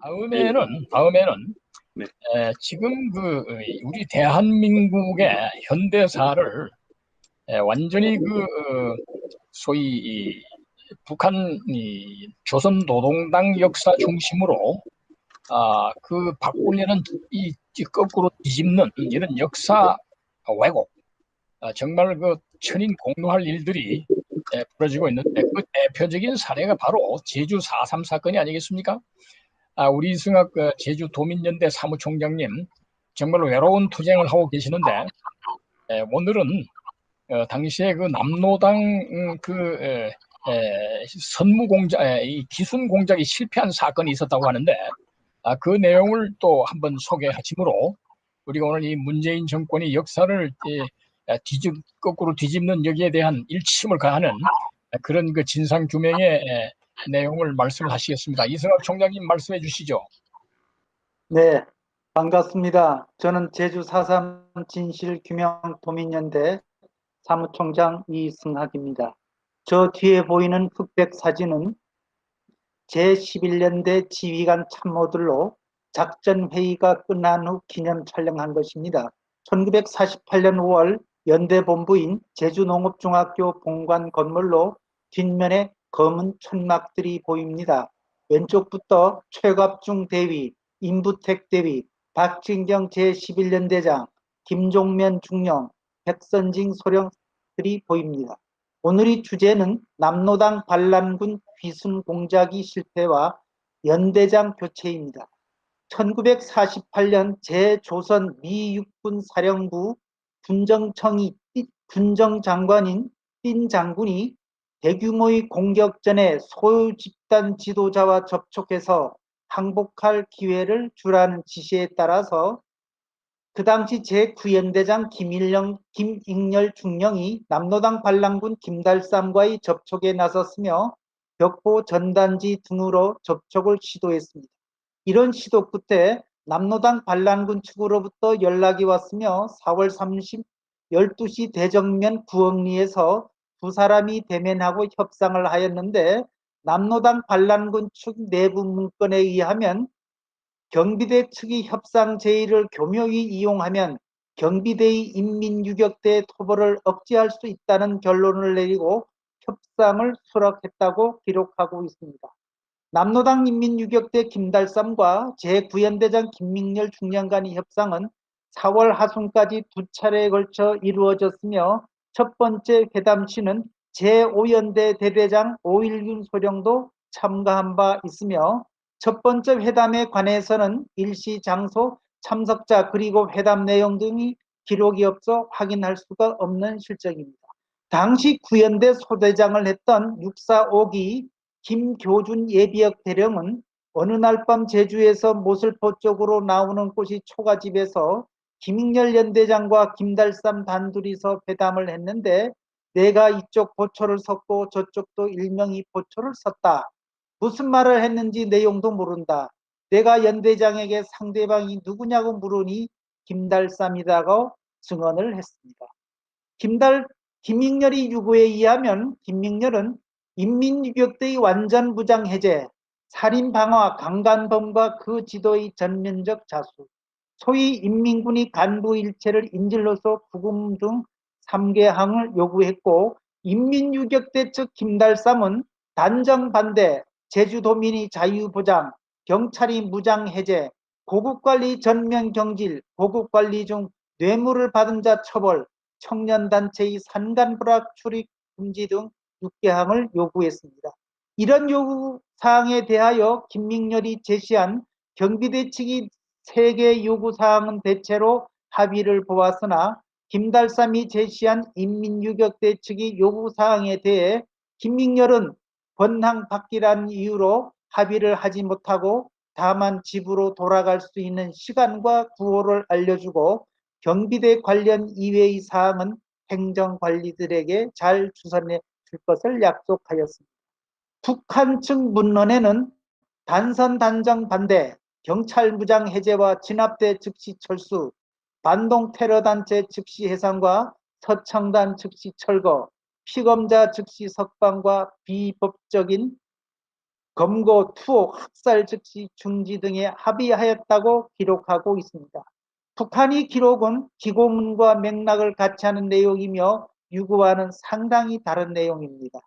예, 다음에는 네, 지금 우리 대한민국의 현대사를 완전히 소위 북한 조선 노동당 역사 중심으로 바꾸려는 이 거꾸로 뒤집는 이런 역사 왜곡, 정말 천인 공노할 일들이 벌어지고 있는데 그 대표적인 사례가 바로 제주 4.3 사건이 아니겠습니까? 우리 이승학 제주도민연대 사무총장님 정말로 외로운 투쟁을 하고 계시는데 오늘은 당시에 남로당 선무 공작, 이 기순 공작이 실패한 사건이 있었다고 하는데 그 내용을 또 한번 소개하시므로 우리가 오늘 이 문재인 정권이 역사를 거꾸로 뒤집는 여기에 대한 일침을 가하는 그런 진상 규명의 내용을 말씀하시겠습니다. 이승학 총장님 말씀해 주시죠. 네, 반갑습니다. 저는 제주 4.3 진실규명도민연대 사무총장 이승학입니다. 저 뒤에 보이는 흑백 사진은 제11년대 지휘관 참모들로 작전회의가 끝난 후 기념 촬영한 것입니다. 1948년 5월 연대본부인 제주농업중학교 본관 건물로 뒷면에 검은 천막들이 보입니다. 왼쪽부터 최갑중 대위, 임부택 대위, 박진경 제11연대장, 김종면 중령, 백선징 소령들이 보입니다. 오늘의 주제는 남로당 반란군 귀순 공작이 실패와 연대장 교체입니다. 1948년 제조선 미육군 사령부 군정장관인 띵 장군이 대규모의 공격전에 소유 집단 지도자와 접촉해서 항복할 기회를 주라는 지시에 따라서 그 당시 제9연대장 김익렬 중령이 남로당 반란군 김달삼과의 접촉에 나섰으며 벽보 전단지 등으로 접촉을 시도했습니다. 이런 시도 끝에 남로당 반란군 측으로부터 연락이 왔으며 4월 30, 12시 대정면 구억리에서 두 사람이 대면하고 협상을 하였는데 남로당 반란군 측 내부 문건에 의하면 경비대 측이 협상 제의를 교묘히 이용하면 경비대의 인민유격대 토벌을 억제할 수 있다는 결론을 내리고 협상을 수락했다고 기록하고 있습니다. 남로당 인민유격대 김달삼과 제9연대장 김민열 중령 간의 협상은 4월 하순까지 두 차례에 걸쳐 이루어졌으며 첫 번째 회담 시는 제5연대 대대장 오일균 소령도 참가한 바 있으며 첫 번째 회담에 관해서는 일시 장소, 참석자 그리고 회담 내용 등이 기록이 없어 확인할 수가 없는 실정입니다. 당시 구연대 소대장을 했던 645기 김교준 예비역 대령은 어느 날 밤 제주에서 모슬포 쪽으로 나오는 곳이 초가집에서 김익렬 연대장과 김달삼 단둘이서 회담을 했는데 내가 이쪽 보초를 섰고 저쪽도 일명이 보초를 섰다. 무슨 말을 했는지 내용도 모른다. 내가 연대장에게 상대방이 누구냐고 물으니 김달삼이라고 증언을 했습니다. 김익렬의 유고에 의하면 김익렬은 인민유격대의 완전 부장 해제, 살인 방화, 강간범과 그 지도의 전면적 자수, 소위 인민군이 간부 일체를 인질로서 구금 등 3개 항을 요구했고 인민유격대 측 김달삼은 단정 반대, 제주도민이 자유보장, 경찰이 무장해제, 고국관리 전면 경질, 고국관리 중 뇌물을 받은 자 처벌, 청년단체의 산간불악 출입 금지 등 6개항을 요구했습니다. 이런 요구사항에 대하여 김민열이 제시한 경비대 측이 3개 요구사항은 대체로 합의를 보았으나 김달삼이 제시한 인민유격대 측의 요구사항에 대해 김민열은 권항받기란 이유로 합의를 하지 못하고 다만 집으로 돌아갈 수 있는 시간과 구호를 알려주고 경비대 관련 이외의 사항은 행정관리들에게 잘 주선해 줄 것을 약속하였습니다. 북한 측 문건에는 단선 단정 반대, 경찰 무장 해제와 진압대 즉시 철수, 반동 테러 단체 즉시 해산과 서청단 즉시 철거, 피검자 즉시 석방과 비법적인 검거, 투옥, 학살 즉시 중지 등에 합의하였다고 기록하고 있습니다. 북한이 기록은 기고문과 맥락을 같이 하는 내용이며 유구와는 상당히 다른 내용입니다.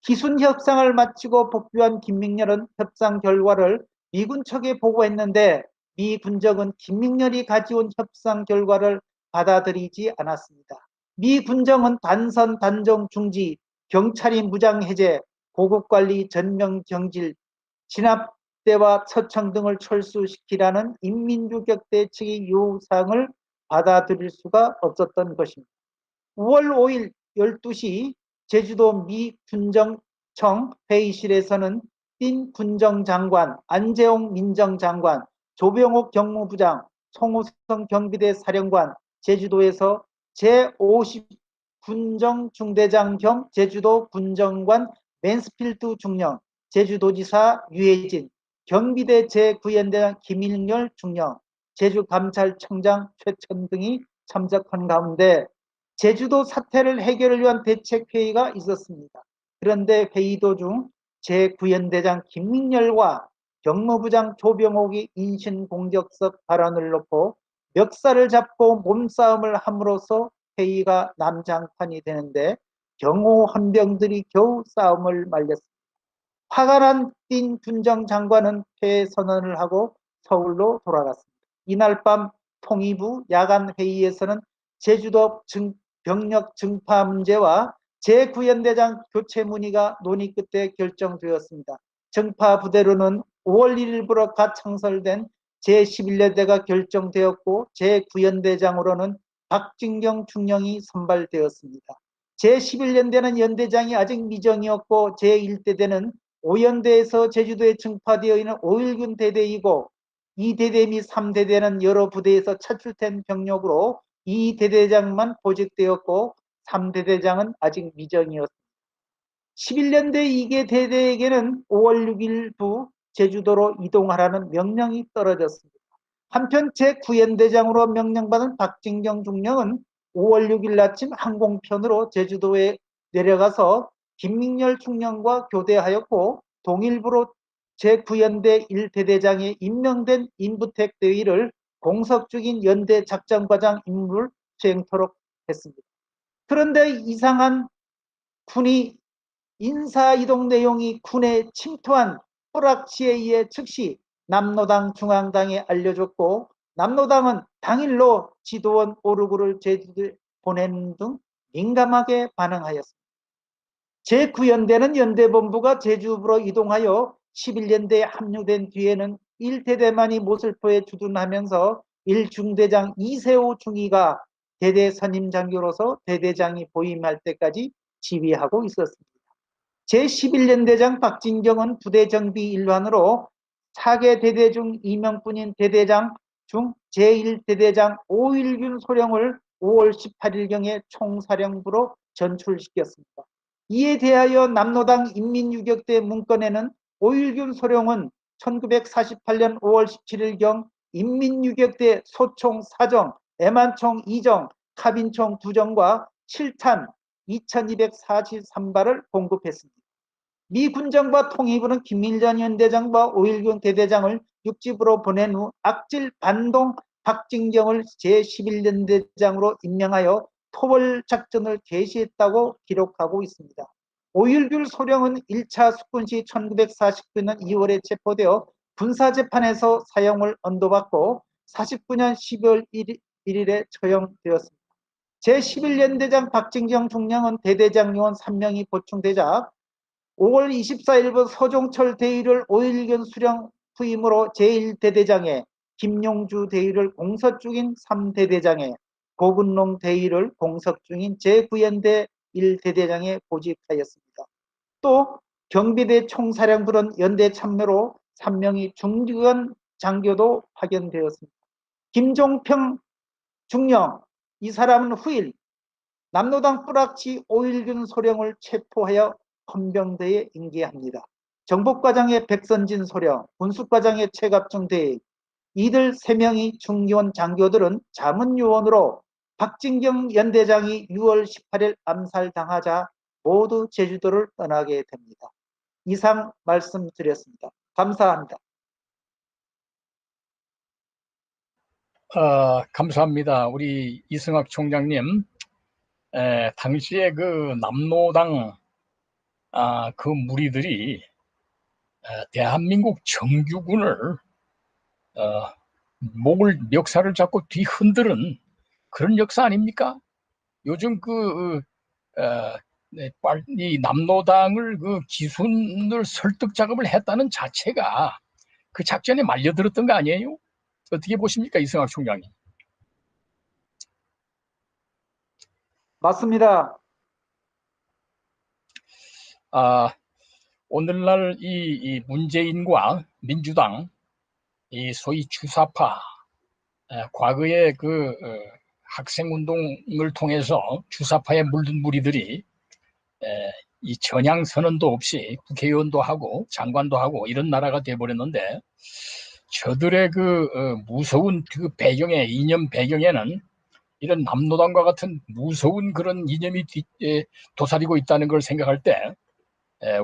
기순 협상을 마치고 복귀한 김명렬은 협상 결과를 미군 측에 보고했는데 미 군정은 김명렬이 가져온 협상 결과를 받아들이지 않았습니다. 미 군정은 단선 단종 중지, 경찰이 무장 해제, 고급관리 전면 경질, 진압대와 처청 등을 철수시키라는 인민주격대 측의 요구사항을 받아들일 수가 없었던 것입니다. 5월 5일 12시 제주도 미 군정청 회의실에서는 딘 군정장관, 안재홍 민정장관, 조병옥 경무부장, 송우성 경비대 사령관, 제주도에서 제50 군정중대장 겸 제주도 군정관 맨스필드 중령, 제주도지사 유해진, 경비대 제9연대장 김일렬 중령, 제주감찰청장 최천 등이 참석한 가운데 제주도 사태를 해결을 위한 대책회의가 있었습니다. 그런데 회의 도중 제9연대장 김민열과 경무부장 조병옥이 인신공격적 발언을 놓고 멱살을 잡고 몸싸움을 함으로써 회의가 난장판이 되는데 경호 헌병들이 겨우 싸움을 말렸습니다. 화가 난 딘 군정장관은 폐해 선언을 하고 서울로 돌아갔습니다. 이날 밤 통일부 야간 회의에서는 제주도 병력 증파 문제와 제9연대장 교체 문의가 논의 끝에 결정되었습니다. 증파 부대로는 5월 1일부로 갓 창설된 제11연대가 결정되었고 제9연대장으로는 박진경 중령이 선발되었습니다. 제11연대는 연대장이 아직 미정이었고 제1대대는 5연대에서 제주도에 증파되어 있는 5.1군 대대이고 2대대 및 3대대는 여러 부대에서 차출된 병력으로 2대대장만 보직되었고 3대대장은 아직 미정이었습니다. 11년대 2개 대대에게는 5월 6일부 제주도로 이동하라는 명령이 떨어졌습니다. 한편 제9연대장으로 명령받은 박진경 중령은 5월 6일 아침 항공편으로 제주도에 내려가서 김민열 중령과 교대하였고 동일부로 제9연대 1대대장에 임명된 임부택 대위를 공석 중인 연대 작전과장 임무를 수행토록 했습니다. 그런데 이상한 군이 인사이동 내용이 군에 침투한 뿌락치에 의해 즉시 남로당 중앙당에 알려졌고 남로당은 당일로 지도원 오르구를 제주도에 보내는 등 민감하게 반응하였습니다. 제9연대는 연대본부가 제주부로 이동하여 11연대에 합류된 뒤에는 1대대만이 모슬포에 주둔하면서 1중대장 이세호 중위가 대대 선임장교로서 대대장이 보임할 때까지 지휘하고 있었습니다. 제11연대장 박진경은 부대 정비 일환으로 4개 대대 중 2명뿐인 대대장 중 제1대대장 5.1군 소령을 5월 18일경에 총사령부로 전출시켰습니다. 이에 대하여 남로당 인민유격대 문건에는 5.1군 소령은 1948년 5월 17일경 인민유격대 소총 4정, 애만총 2정, 카빈총 2정과 7탄 2243발을 공급했습니다. 미 군정과 통일부는 김일전 연대장과 5.1군 대대장을 육지부로 보낸 후 악질 반동 박진경을 제11연대장으로 임명하여 토벌 작전을 개시했다고 기록하고 있습니다. 5.1군 소령은 1차 숙군 시 1949년 2월에 체포되어 군사재판에서 사형을 언도받고 49년 12월 1일에 처형되었습니다. 제11연대장 박진경 중령은 대대장 요원 3명이 보충되자 5월 24일부터 서종철 대위를 5.1군 수령 후임으로 제1대대장에, 김용주 대위를 공석 중인 3대대장에, 고근롱 대위를 공석 중인 제9연대 1대대장에 보직하였습니다. 또 경비대 총사령부는 연대 참여로 3명이 중기관 장교도 파견되었습니다. 김종평 중령, 이 사람은 후일 남로당 뿌락치 5.1군 소령을 체포하여 헌병대에 인계합니다. 정복과장의 백선진 소령, 군수과장의 최갑중 대위, 이들 3명이 중기원 장교들은 자문요원으로 박진경 연대장이 6월 18일 암살당하자 모두 제주도를 떠나게 됩니다. 이상 말씀드렸습니다. 감사합니다. 감사합니다. 우리 이승학 총장님, 당시에 그 남로당 그 무리들이 대한민국 정규군을 멱살을 잡고 뒤흔드는 그런 역사 아닙니까? 요즘 이 남로당을 그 기순을 설득 작업을 했다는 자체가 그 작전에 말려들었던 거 아니에요? 어떻게 보십니까, 이승학 총장님? 맞습니다. 오늘날 이 문재인과 민주당, 이 소위 주사파, 과거에 학생운동을 통해서 주사파에 물든 무리들이 이 전향 선언도 없이 국회의원도 하고 장관도 하고 이런 나라가 돼버렸는데, 저들의 무서운 배경에, 이념 배경에는 이런 남로당과 같은 무서운 그런 이념이 도사리고 있다는 걸 생각할 때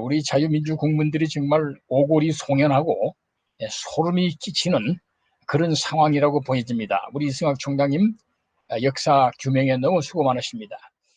우리 자유민주 국민들이 정말 오골이 송연하고 소름이 끼치는 그런 상황이라고 보여집니다. 우리 이승학 총장님, 역사 규명에 너무 수고 많으십니다.